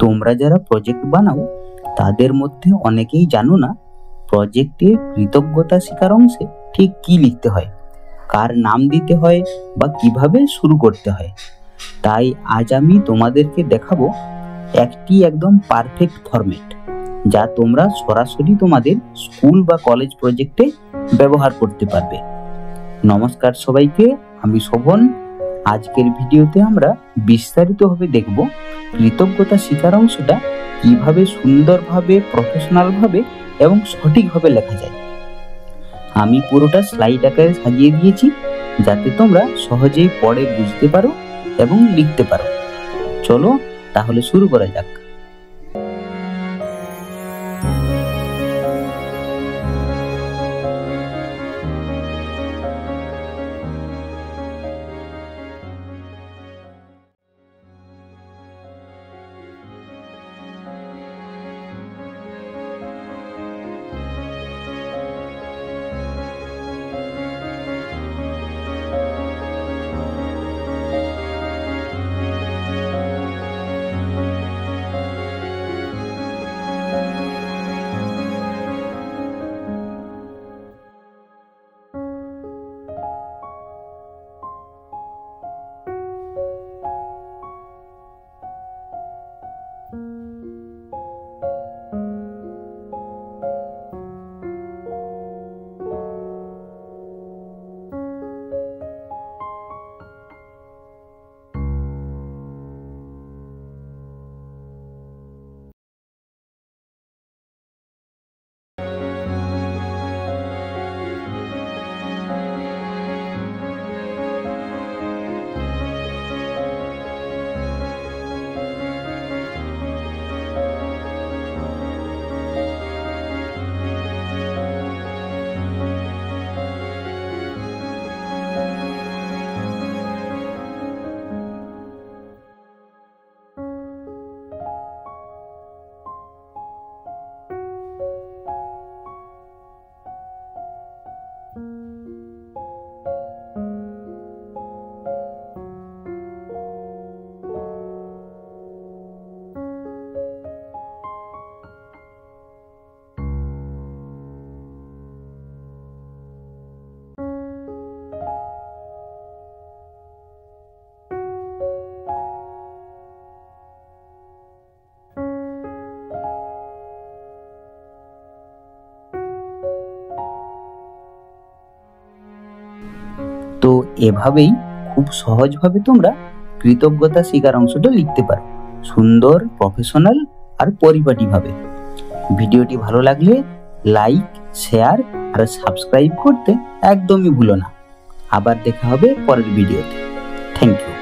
তোমরা যারা প্রজেক্ট বানাও তাদের মধ্যে অনেকেই জানো না প্রজেক্টের কৃতজ্ঞতা স্বীকার অংশে ঠিক কি লিখতে হয়, কার নাম দিতে হয় বা কিভাবে শুরু করতে হয়। তাই আজ আমি তোমাদেরকে দেখাবো একটি একদম পারফেক্ট ফরম্যাট যা তোমরা সরাসরি তোমাদের স্কুল বা কলেজ প্রজেক্টে ব্যবহার করতে পারবে। নমস্কার সবাইকে, আমি শোভন। আজকের ভিডিওতে আমরা বিস্তারিতভাবে দেখব কৃতজ্ঞতা স্বীকার অংশটা কিভাবে সুন্দরভাবে, প্রফেশনালভাবে এবং সঠিকভাবে লেখা যায়। আমি পুরোটা স্লাইড আকারে সাজিয়ে দিয়েছি যাতে তোমরা সহজেই পড়ে বুঝতে পারো এবং লিখতে পারো। চলো তাহলে শুরু করা যাক। তো এভাবেই খুব সহজভাবে তোমরা কৃতজ্ঞতা স্বীকার অংশটা লিখতে পারো, সুন্দর, প্রফেশনাল আর পরিপাটিভাবে। ভিডিওটি ভালো লাগলে লাইক, শেয়ার আর সাবস্ক্রাইব করতে একদমই ভুলো না। আবার দেখা হবে পরের ভিডিওতে। Thank you.